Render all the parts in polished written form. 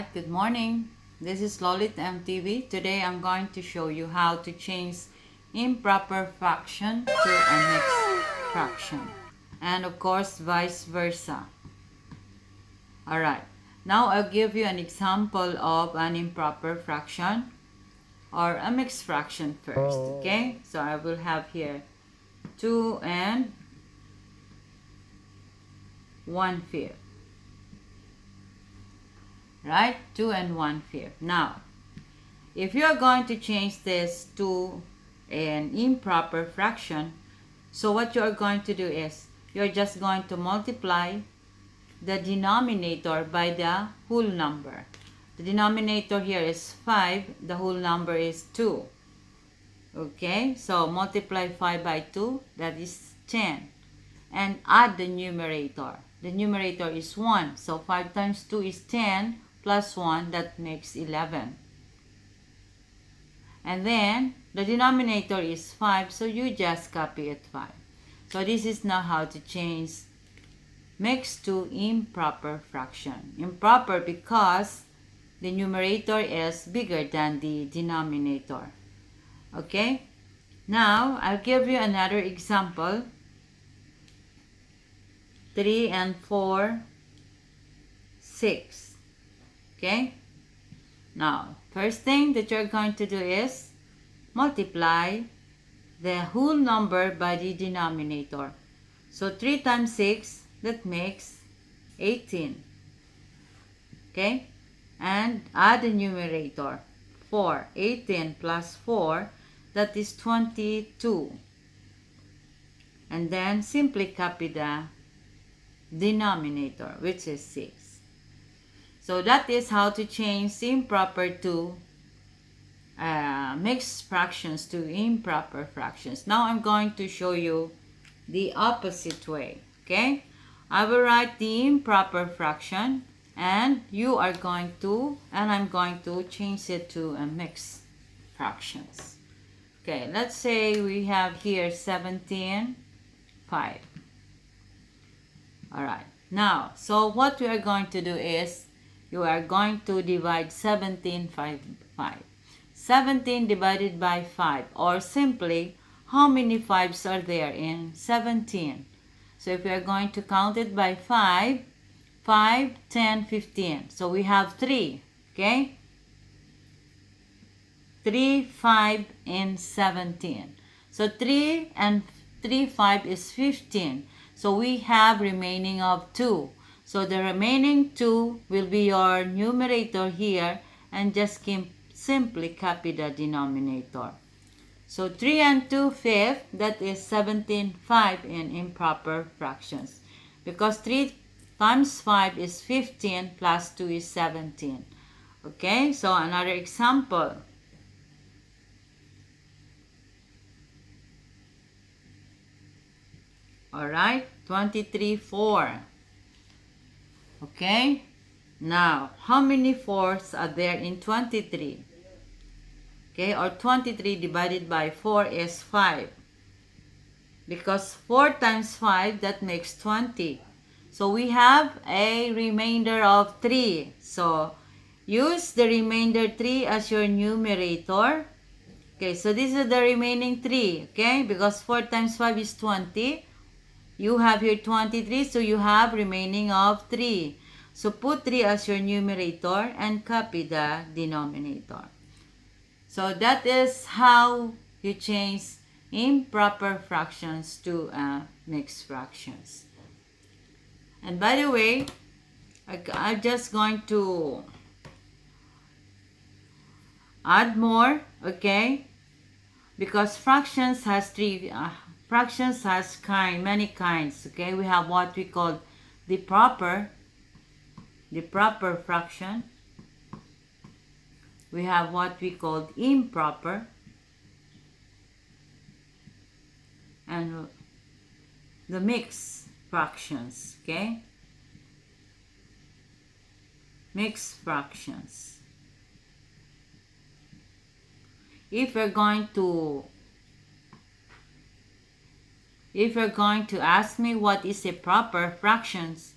Alright, good morning. This is Lolit Mtv. Today I'm going to show you how to change improper fraction to a mixed fraction. And of course, vice versa. Alright, now I'll give you an example of an improper fraction or a mixed fraction first. Okay, so I will have here 2 and 1/5. Right? 2 and 1/5. Now, if you are going to change this to an improper fraction, so what you are going to do is, you're just going to multiply the denominator by the whole number. The denominator here is 5, the whole number is 2. Okay, so multiply 5 by 2, that is 10. And add the numerator. The numerator is 1, so 5 times 2 is 10. Plus 1, that makes 11. And then the denominator is 5, so you just copy it 5. So this is now how to change mixed to improper fraction. Improper because the numerator is bigger than the denominator. Okay? Now, I'll give you another example. 3 and 4, 6. Okay, now first thing that you're going to do is multiply the whole number by the denominator. So 3 times 6, that makes 18. Okay, and add the numerator. 4, 18 plus 4, that is 22. And then simply copy the denominator, which is 6. So that is how to change improper to mixed fractions to improper fractions. Now I'm going to show you the opposite way. Okay, I will write the improper fraction and I'm going to change it to a mixed fractions. Okay, let's say we have here 17, 5. Alright, now so what we are going to do is you are going to divide 17 by 5. 17 divided by 5, or simply, how many 5s are there in 17? So if we are going to count it by 5, 5, 10, 15. So we have 3, okay? 3, 5, and 17. So 3 and 3, 5 is 15. So we have remaining of 2. So the remaining 2 will be your numerator here, and just simply copy the denominator. So 3 and 2/5, that is 17, 5 in improper fractions. Because 3 times 5 is 15 plus 2 is 17. Okay, so another example. Alright, 23, 4. Okay, now how many 4s are there in 23? Okay, or 23 divided by 4 is 5. Because 4 times 5, that makes 20. So we have a remainder of 3. So use the remainder 3 as your numerator. Okay, so this is the remaining 3. Okay, because 4 times 5 is 20. You have here 23, so you have remaining of 3. So put 3 as your numerator and copy the denominator. So that is how you change improper fractions to mixed fractions. And by the way, I'm just going to add more, okay? Because fractions has many kinds, okay? We have what we call the proper fraction. We have what we call improper, and the mixed fractions, okay? Mixed fractions. If you're going to ask me what is a proper fractions,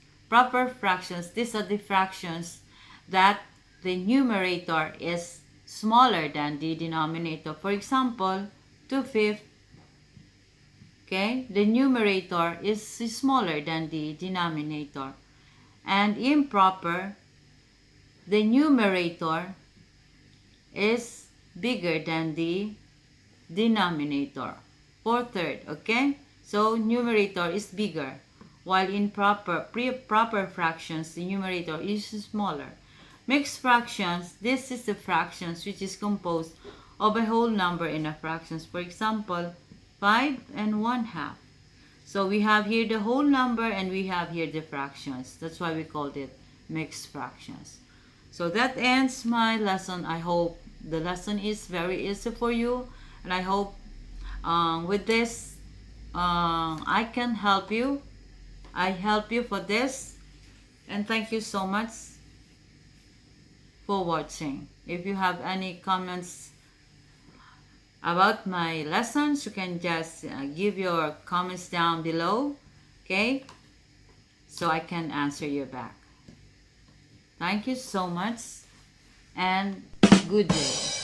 these are the fractions that the numerator is smaller than the denominator. For example, 2/5. Okay, the numerator is smaller than the denominator. And improper, the numerator is bigger than the denominator. 4/3, okay? So numerator is bigger, while in proper fractions, the numerator is smaller. Mixed fractions, this is the fractions which is composed of a whole number in a fractions. For example, 5 and 1/2. So we have here the whole number and we have here the fractions. That's why we called it mixed fractions. So that ends my lesson. I hope the lesson is very easy for you, and I hope with this I can help you. I help you for this, and thank you so much for watching. If you have any comments about my lessons, you can just give your comments down below, okay, so I can answer you back. Thank you so much and good day.